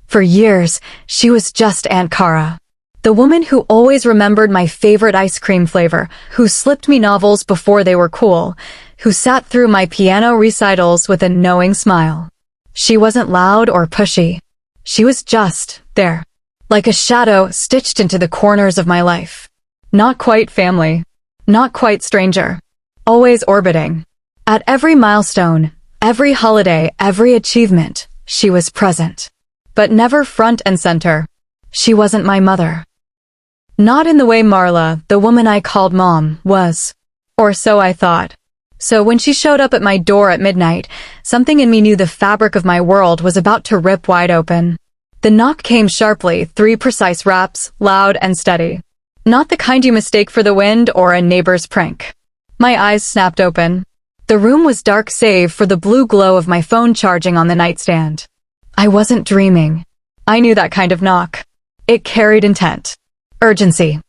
For years, she was just Aunt Cara. The woman who always remembered my favorite ice cream flavor, who slipped me novels before they were cool, who sat through my piano recitals with a knowing smile. She wasn't loud or pushy. She was just there, like a shadow stitched into the corners of my life. Not quite family, not quite stranger, always orbiting. At every milestone, every holiday, every achievement, she was present. But never front and center. She wasn't my mother. Not in the way Marla, the woman I called Mom, was. Or so I thought. So when she showed up at my door at midnight, something in me knew the fabric of my world was about to rip wide open. The knock came sharply, 3 precise raps, loud and steady. Not the kind you mistake for the wind or a neighbor's prank. My eyes snapped open. The room was dark save for the blue glow of my phone charging on the nightstand. I wasn't dreaming. I knew that kind of knock. It carried intent. Urgency.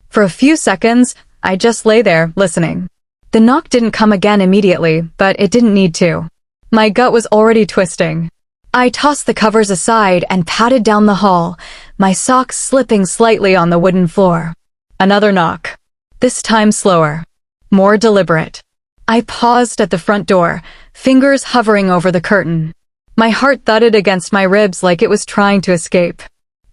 For a few seconds, I just lay there, listening. The knock didn't come again immediately, but it didn't need to. My gut was already twisting. I tossed the covers aside and patted down the hall, my socks slipping slightly on the wooden floor. Another knock. This time slower. More deliberate. I paused at the front door, fingers hovering over the curtain. My heart thudded against my ribs like it was trying to escape.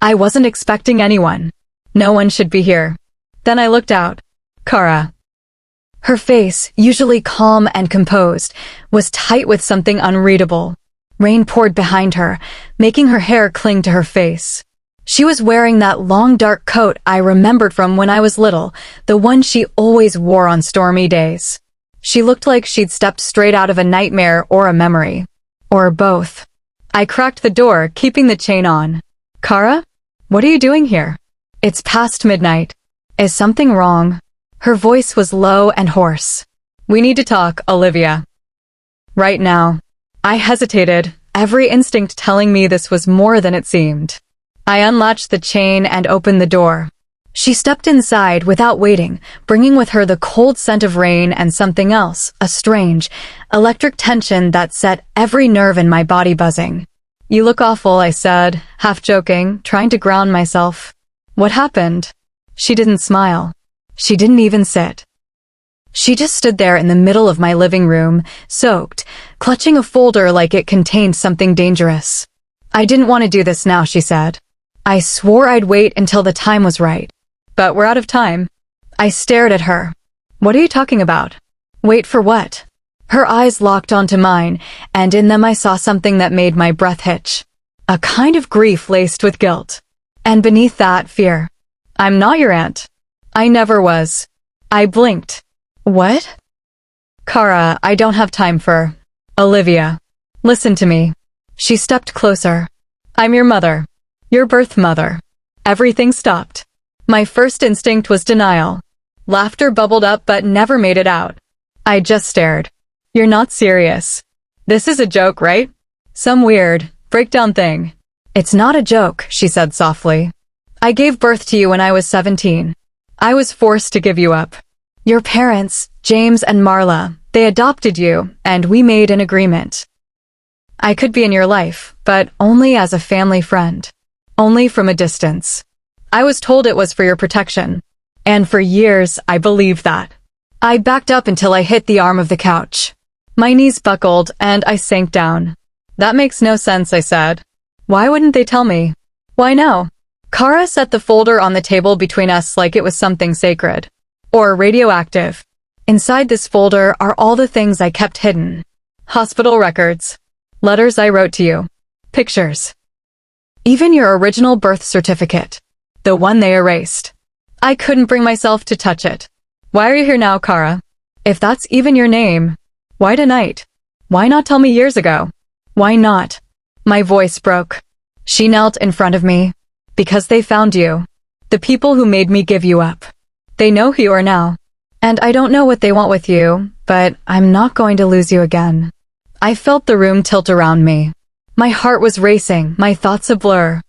I wasn't expecting anyone. No one should be here. Then I looked out. Cara. Her face, usually calm and composed, was tight with something unreadable. Rain poured behind her, making her hair cling to her face. She was wearing that long dark coat I remembered from when I was little, the one she always wore on stormy days. She looked like she'd stepped straight out of a nightmare or a memory. Or both. I cracked the door, keeping the chain on. Cara? What are you doing here? It's past midnight. Is something wrong? Her voice was low and hoarse. We need to talk, Olivia. Right now. I hesitated, every instinct telling me this was more than it seemed. I unlatched the chain and opened the door. She stepped inside without waiting, bringing with her the cold scent of rain and something else, a strange, electric tension that set every nerve in my body buzzing. You look awful, I said, half joking, trying to ground myself. What happened? She didn't smile. She didn't even sit. She just stood there in the middle of my living room, soaked, clutching a folder like it contained something dangerous. I didn't want to do this now, she said. I swore I'd wait until the time was right. But we're out of time. I stared at her. What are you talking about? Wait for what? Her eyes locked onto mine, and in them I saw something that made my breath hitch. A kind of grief laced with guilt. And beneath that, fear. I'm not your aunt. I never was. I blinked. What? Cara, I don't have time for Olivia. Listen to me. She stepped closer. I'm your mother. Your birth mother. Everything stopped. My first instinct was denial. Laughter bubbled up but never made it out. I just stared. You're not serious. This is a joke, right? Some weird, breakdown thing. It's not a joke, she said softly. I gave birth to you when I was 17. I was forced to give you up. Your parents, James and Marla, they adopted you, and we made an agreement. I could be in your life, but only as a family friend. Only from a distance. I was told it was for your protection. And for years, I believed that. I backed up until I hit the arm of the couch. My knees buckled, and I sank down. That makes no sense, I said. Why wouldn't they tell me? Why no? Cara set the folder on the table between us like it was something sacred. Or radioactive. Inside this folder are all the things I kept hidden. Hospital records. Letters I wrote to you. Pictures. Even your original birth certificate. The one they erased. I couldn't bring myself to touch it. Why are you here now, Cara? If that's even your name, why tonight? Why not tell me years ago? Why not? My voice broke. She knelt in front of me. Because they found you. The people who made me give you up. They know who you are now. And I don't know what they want with you, but I'm not going to lose you again. I felt the room tilt around me. My heart was racing, my thoughts a blur.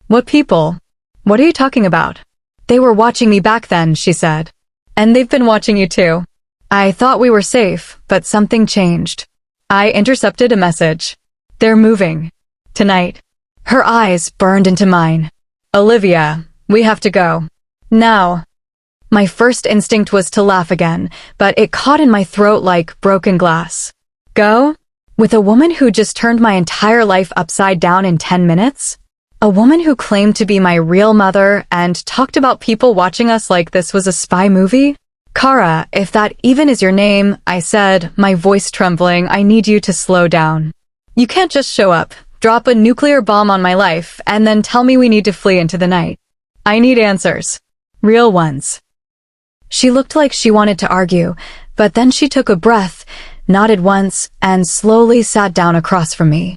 What people? What are you talking about? They were watching me back then, she said. And they've been watching you too. I thought we were safe, but something changed. I intercepted a message. They're moving. Tonight. Her eyes burned into mine. Olivia, we have to go. Now. My first instinct was to laugh again, but it caught in my throat like broken glass. Go? With a woman who just turned my entire life upside down in 10 minutes? A woman who claimed to be my real mother and talked about people watching us like this was a spy movie? Cara, if that even is your name, I said, my voice trembling, I need you to slow down. You can't just show up, drop a nuclear bomb on my life, and then tell me we need to flee into the night. I need answers. Real ones. She looked like she wanted to argue, but then she took a breath, nodded once, and slowly sat down across from me.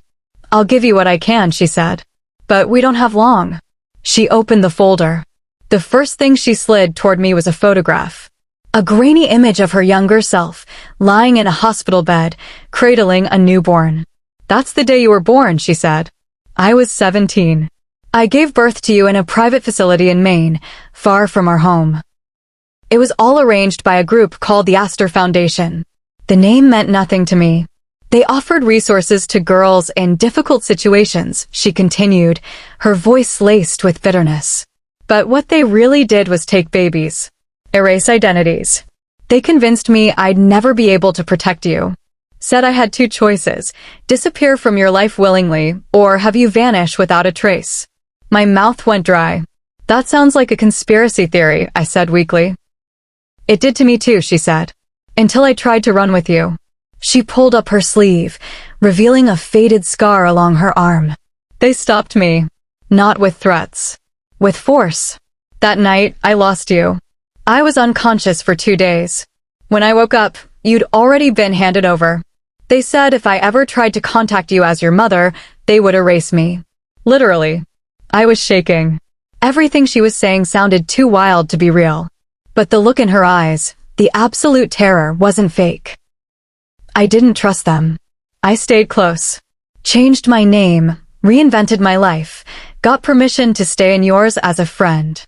I'll give you what I can, she said. But we don't have long. She opened the folder. The first thing she slid toward me was a photograph. A grainy image of her younger self, lying in a hospital bed, cradling a newborn. That's the day you were born, she said. I was 17. I gave birth to you in a private facility in Maine, far from our home. It was all arranged by a group called the Astor Foundation. The name meant nothing to me. They offered resources to girls in difficult situations, she continued, her voice laced with bitterness. But what they really did was take babies. Erase identities. They convinced me I'd never be able to protect you. Said I had two choices, disappear from your life willingly, or have you vanish without a trace. My mouth went dry. That sounds like a conspiracy theory, I said weakly. It did to me too, she said. Until I tried to run with you. She pulled up her sleeve, revealing a faded scar along her arm. They stopped me. Not with threats. With force. That night, I lost you. I was unconscious for 2 days. When I woke up, you'd already been handed over. They said if I ever tried to contact you as your mother, they would erase me. Literally. I was shaking. Everything she was saying sounded too wild to be real. But the look in her eyes, the absolute terror, wasn't fake. I didn't trust them. I stayed close. Changed my name, reinvented my life, got permission to stay in yours as a friend.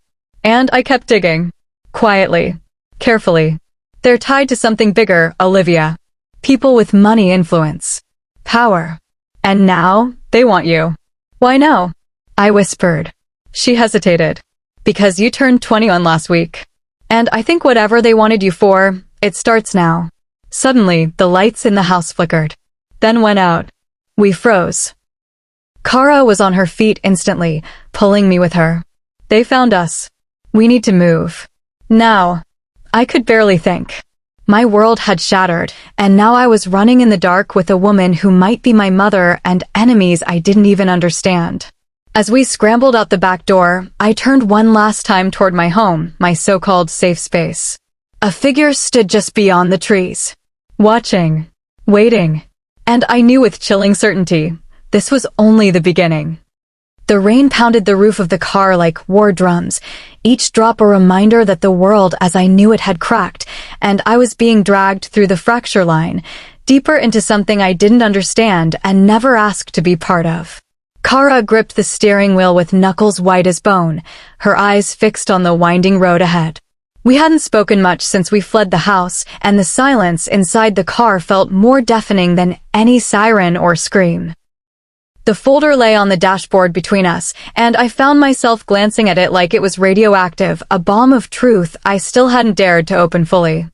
And I kept digging. Quietly. Carefully. They're tied to something bigger, Olivia. People with money, influence. Power. And now, they want you. Why no? I whispered. She hesitated. Because you turned 21 last week. And I think whatever they wanted you for, it starts now. Suddenly, the lights in the house flickered. Then went out. We froze. Cara was on her feet instantly, pulling me with her. They found us. We need to move. Now. I could barely think. My world had shattered, and now I was running in the dark with a woman who might be my mother and enemies I didn't even understand. As we scrambled out the back door, I turned one last time toward my home, my so-called safe space. A figure stood just beyond the trees. Watching. Waiting. And I knew with chilling certainty, this was only the beginning. The rain pounded the roof of the car like war drums, each drop a reminder that the world as I knew it had cracked, and I was being dragged through the fracture line, deeper into something I didn't understand and never asked to be part of. Cara gripped the steering wheel with knuckles white as bone, her eyes fixed on the winding road ahead. We hadn't spoken much since we fled the house, and the silence inside the car felt more deafening than any siren or scream. The folder lay on the dashboard between us, and I found myself glancing at it like it was radioactive, a bomb of truth I still hadn't dared to open fully.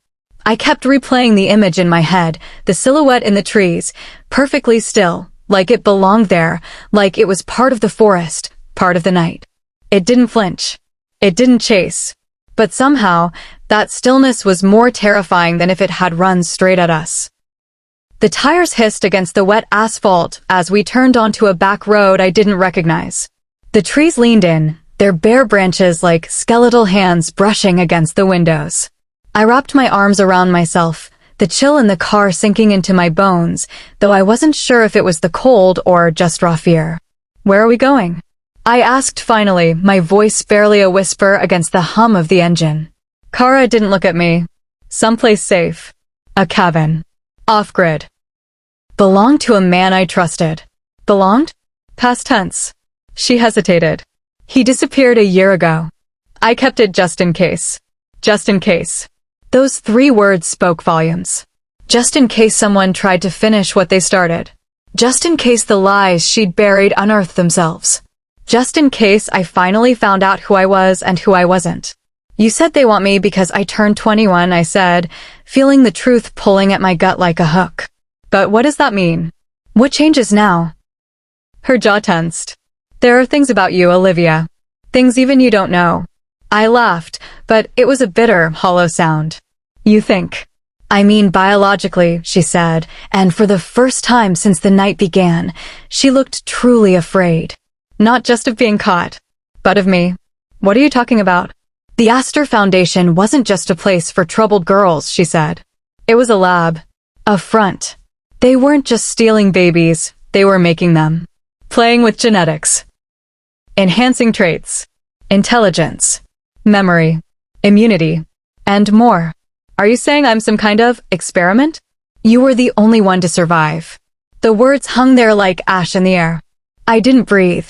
I kept replaying the image in my head, the silhouette in the trees, perfectly still, like it belonged there, like it was part of the forest, part of the night. It didn't flinch. It didn't chase. But somehow, that stillness was more terrifying than if it had run straight at us. The tires hissed against the wet asphalt as we turned onto a back road I didn't recognize. The trees leaned in, their bare branches like skeletal hands brushing against the windows. I wrapped my arms around myself, the chill in the car sinking into my bones, though I wasn't sure if it was the cold or just raw fear. Where are we going? I asked finally, my voice barely a whisper against the hum of the engine. Cara didn't look at me. Someplace safe. A cabin. Off-grid. Belonged to a man I trusted. Belonged? Past tense. She hesitated. He disappeared a year ago. I kept it just in case. Just in case. Those 3 words spoke volumes. Just in case someone tried to finish what they started. Just in case the lies she'd buried unearthed themselves. Just in case I finally found out who I was and who I wasn't. You said they want me because I turned 21, I said, feeling the truth pulling at my gut like a hook. But what does that mean? What changes now? Her jaw tensed. There are things about you, Olivia. Things even you don't know. I laughed, but it was a bitter, hollow sound. You think. I mean biologically, she said, and for the first time since the night began, she looked truly afraid. Not just of being caught, but of me. What are you talking about? The Astor Foundation wasn't just a place for troubled girls, she said. It was a lab. A front. They weren't just stealing babies, they were making them. Playing with genetics. Enhancing traits. Intelligence. Memory. Immunity. And more. Are you saying I'm some kind of experiment? You were the only one to survive. The words hung there like ash in the air. I didn't breathe.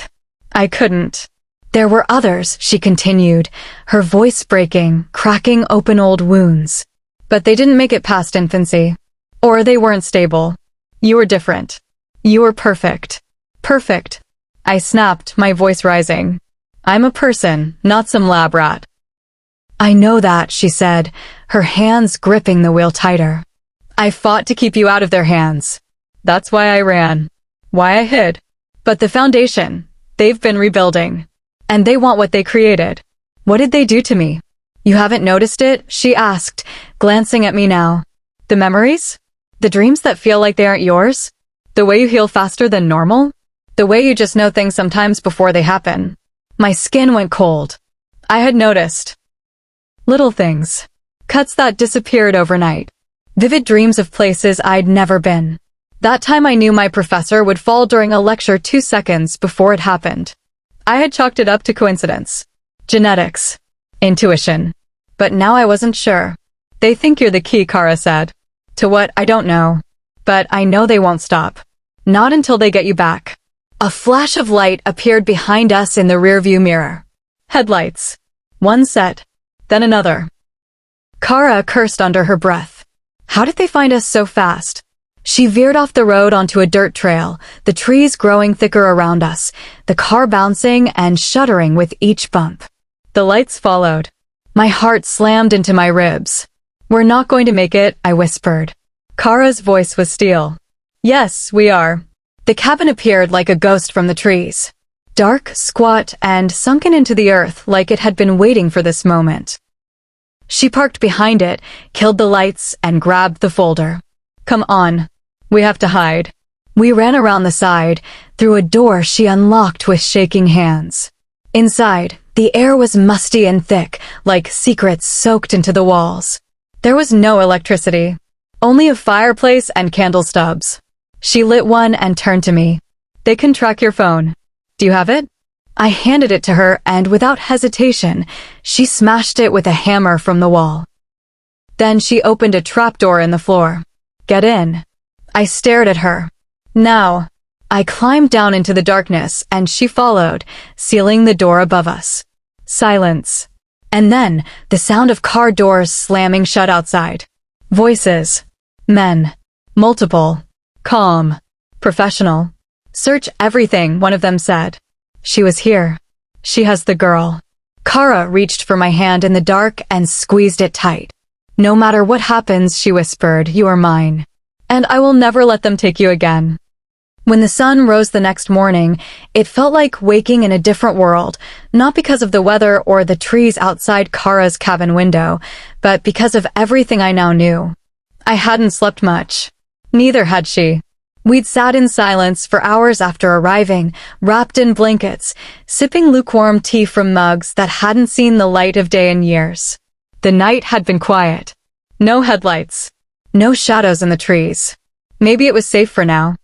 I couldn't. There were others, she continued, her voice breaking, cracking open old wounds. But they didn't make it past infancy. Or they weren't stable. You were different. You were perfect. Perfect. I snapped, my voice rising. I'm a person, not some lab rat. I know that, she said, her hands gripping the wheel tighter. I fought to keep you out of their hands. That's why I ran. Why I hid. But the Foundation, they've been rebuilding. And they want what they created. What did they do to me? You haven't noticed it? She asked, glancing at me now. The memories? The dreams that feel like they aren't yours? The way you heal faster than normal? The way you just know things sometimes before they happen? My skin went cold. I had noticed. Little things. Cuts that disappeared overnight. Vivid dreams of places I'd never been. That time I knew my professor would fall during a lecture 2 seconds before it happened. I had chalked it up to coincidence. Genetics. Intuition. But now I wasn't sure. They think you're the key, Cara said. To what, I don't know. But I know they won't stop. Not until they get you back. A flash of light appeared behind us in the rearview mirror. Headlights. One set. Then another. Cara cursed under her breath. How did they find us so fast? She veered off the road onto a dirt trail, the trees growing thicker around us, the car bouncing and shuddering with each bump. The lights followed. My heart slammed into my ribs. We're not going to make it, I whispered. Cara's voice was steel. Yes, we are. The cabin appeared like a ghost from the trees. Dark, squat, and sunken into the earth like it had been waiting for this moment. She parked behind it, killed the lights, and grabbed the folder. Come on. We have to hide. We ran around the side, through a door she unlocked with shaking hands. Inside, the air was musty and thick, like secrets soaked into the walls. There was no electricity. Only a fireplace and candle stubs. She lit one and turned to me. They can track your phone. Do you have it? I handed it to her and without hesitation, she smashed it with a hammer from the wall. Then she opened a trapdoor in the floor. Get in. I stared at her. Now. I climbed down into the darkness and she followed, sealing the door above us. Silence. And then, the sound of car doors slamming shut outside. Voices. Men. Multiple. Calm. Professional. Search everything, one of them said. She was here. She has the girl. Cara reached for my hand in the dark and squeezed it tight. No matter what happens, she whispered, you are mine. And I will never let them take you again. When the sun rose the next morning, it felt like waking in a different world, not because of the weather or the trees outside Cara's cabin window, but because of everything I now knew. I hadn't slept much. Neither had she. We'd sat in silence for hours after arriving, wrapped in blankets, sipping lukewarm tea from mugs that hadn't seen the light of day in years. The night had been quiet. No headlights. No shadows in the trees. Maybe it was safe for now.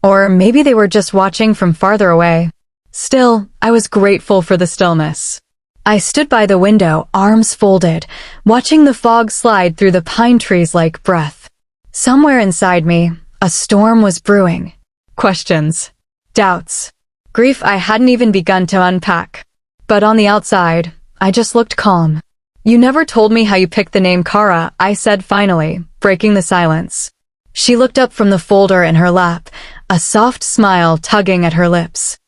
Or maybe they were just watching from farther away. Still, I was grateful for the stillness. I stood by the window, arms folded, watching the fog slide through the pine trees like breath. Somewhere inside me, a storm was brewing. Questions. Doubts. Grief I hadn't even begun to unpack. But on the outside, I just looked calm. You never told me how you picked the name Cara, I said finally, breaking the silence. She looked up from the folder in her lap, a soft smile tugging at her lips.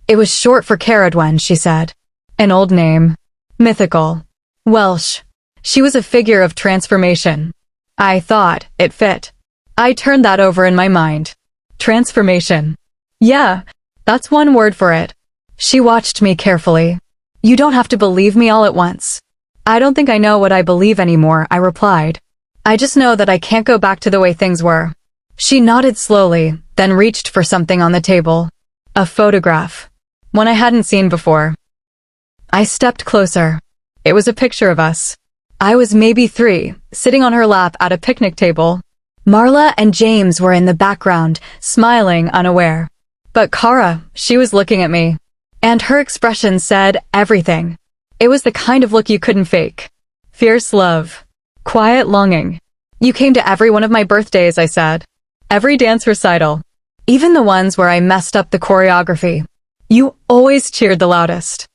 It was short for Caradwen, she said. An old name. Mythical. Welsh. She was a figure of transformation. I thought it fit. I turned that over in my mind. Transformation. Yeah, that's one word for it. She watched me carefully. You don't have to believe me all at once. I don't think I know what I believe anymore, I replied. I just know that I can't go back to the way things were. She nodded slowly, then reached for something on the table. A photograph. One I hadn't seen before. I stepped closer. It was a picture of us. I was maybe 3, sitting on her lap at a picnic table. Marla and James were in the background, smiling unaware. But Cara, she was looking at me. And her expression said everything. It was the kind of look you couldn't fake. Fierce love. Quiet longing. You came to every one of my birthdays, I said. Every dance recital. Even the ones where I messed up the choreography. You always cheered the loudest.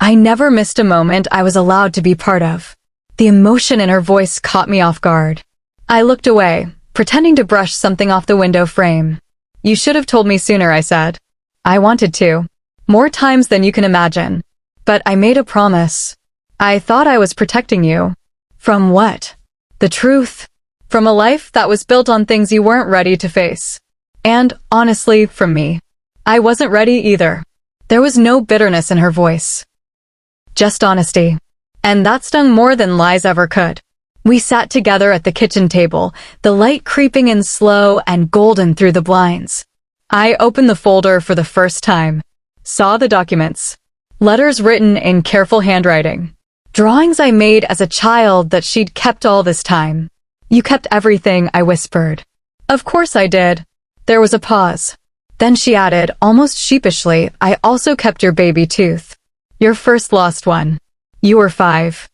I never missed a moment I was allowed to be part of. The emotion in her voice caught me off guard. I looked away, pretending to brush something off the window frame. You should have told me sooner, I said. I wanted to. More times than you can imagine. But I made a promise. I thought I was protecting you. From what? The truth. From a life that was built on things you weren't ready to face. And, honestly, from me. I wasn't ready either. There was no bitterness in her voice. Just honesty. And that stung more than lies ever could. We sat together at the kitchen table, the light creeping in slow and golden through the blinds. I opened the folder for the first time. Saw the documents. Letters written in careful handwriting. Drawings I made as a child that she'd kept all this time. You kept everything, I whispered. Of course I did. There was a pause. Then she added, almost sheepishly, I also kept your baby tooth. Your first lost one. You were 5.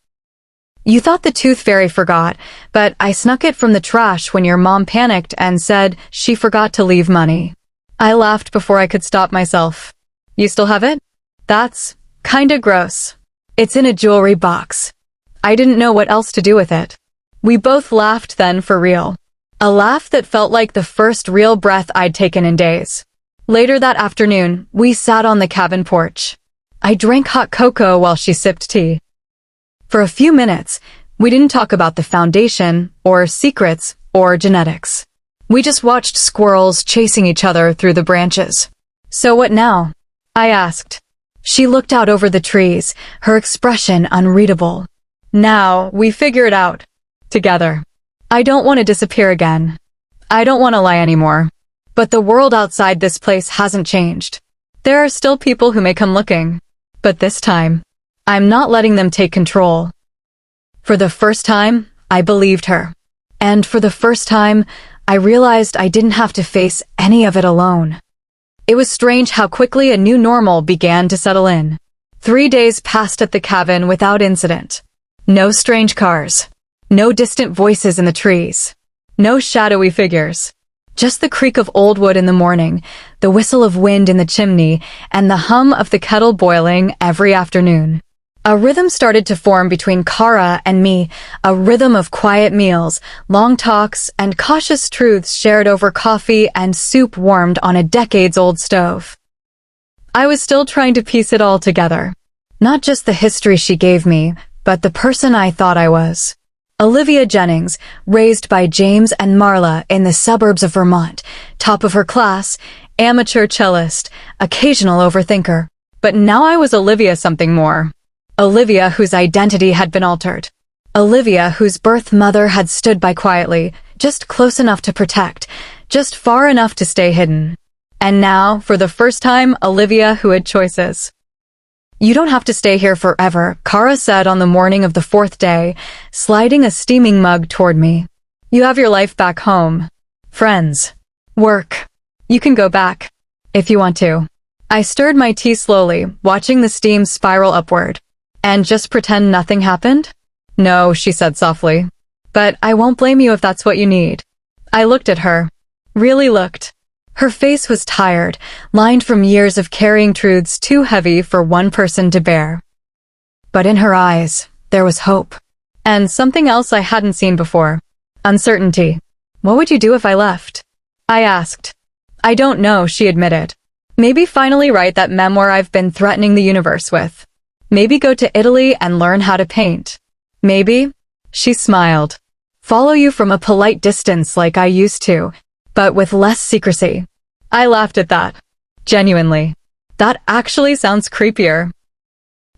You thought the tooth fairy forgot, but I snuck it from the trash when your mom panicked and said she forgot to leave money. I laughed before I could stop myself. You still have it? That's kinda gross. It's in a jewelry box. I didn't know what else to do with it. We both laughed then for real. A laugh that felt like the first real breath I'd taken in days. Later that afternoon, we sat on the cabin porch. I drank hot cocoa while she sipped tea. For a few minutes, we didn't talk about the foundation, or secrets, or genetics. We just watched squirrels chasing each other through the branches. So what now? I asked. She looked out over the trees, her expression unreadable. Now, we figure it out. Together. I don't want to disappear again. I don't want to lie anymore. But the world outside this place hasn't changed. There are still people who may come looking. But this time, I'm not letting them take control. For the first time, I believed her. And for the first time, I realized I didn't have to face any of it alone. It was strange how quickly a new normal began to settle in. 3 days passed at the cabin without incident. No strange cars. No distant voices in the trees. No shadowy figures. Just the creak of old wood in the morning, the whistle of wind in the chimney, and the hum of the kettle boiling every afternoon. A rhythm started to form between Cara and me, a rhythm of quiet meals, long talks, and cautious truths shared over coffee and soup warmed on a decades-old stove. I was still trying to piece it all together. Not just the history she gave me, but the person I thought I was. Olivia Jennings, raised by James and Marla in the suburbs of Vermont, top of her class, amateur cellist, occasional overthinker. But now I was Olivia something more. Olivia whose identity had been altered. Olivia whose birth mother had stood by quietly, just close enough to protect, just far enough to stay hidden. And now, for the first time, Olivia who had choices. You don't have to stay here forever, Cara said on the morning of the 4th day, sliding a steaming mug toward me. You have your life back home. Friends. Work. You can go back. If you want to. I stirred my tea slowly, watching the steam spiral upward. And just pretend nothing happened? No, she said softly. But I won't blame you if that's what you need. I looked at her. Really looked. Her face was tired, lined from years of carrying truths too heavy for one person to bear. But in her eyes, there was hope. And something else I hadn't seen before. Uncertainty. What would you do if I left? I asked. I don't know, she admitted. Maybe finally write that memoir I've been threatening the universe with. Maybe go to Italy and learn how to paint. Maybe, she smiled, follow you from a polite distance like I used to, but with less secrecy. I laughed at that. Genuinely. That actually sounds creepier.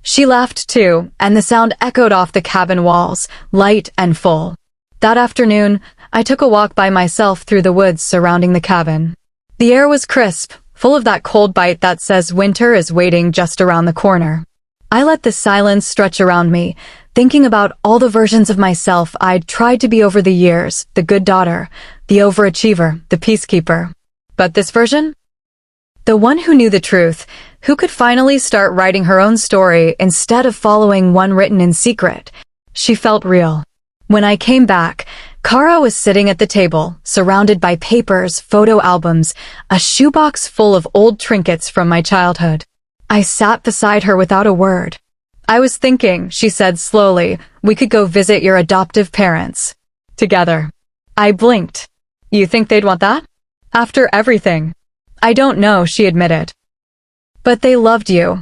She laughed too, and the sound echoed off the cabin walls, light and full. That afternoon, I took a walk by myself through the woods surrounding the cabin. The air was crisp, full of that cold bite that says winter is waiting just around the corner. I let the silence stretch around me, thinking about all the versions of myself I'd tried to be over the years, the good daughter, the overachiever, the peacekeeper. But this version? The one who knew the truth, who could finally start writing her own story instead of following one written in secret. She felt real. When I came back, Cara was sitting at the table, surrounded by papers, photo albums, a shoebox full of old trinkets from my childhood. I sat beside her without a word. I was thinking, she said slowly, we could go visit your adoptive parents. Together. I blinked. You think they'd want that? After everything. I don't know, she admitted. But they loved you.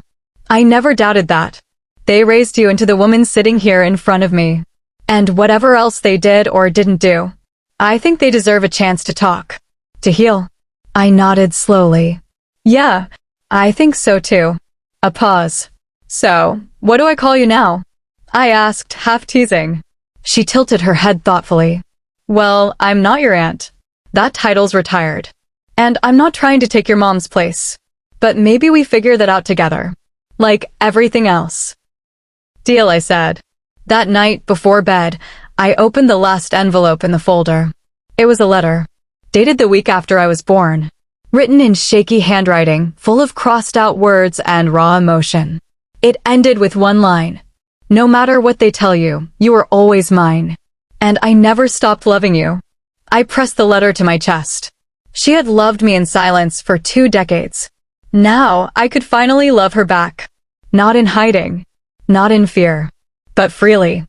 I never doubted that. They raised you into the woman sitting here in front of me. And whatever else they did or didn't do, I think they deserve a chance to talk. To heal. I nodded slowly. Yeah, I think so too. A pause. So, what do I call you now? I asked, half teasing. She tilted her head thoughtfully. Well, I'm not your aunt. That title's retired. And I'm not trying to take your mom's place. But maybe we figure that out together. Like everything else. Deal, I said. That night, before bed, I opened the last envelope in the folder. It was a letter, dated the week after I was born, written in shaky handwriting, full of crossed-out words and raw emotion. It ended with one line. No matter what they tell you, you are always mine. And I never stopped loving you. I pressed the letter to my chest. She had loved me in silence for 2 decades. Now, I could finally love her back. Not in hiding. Not in fear. But freely.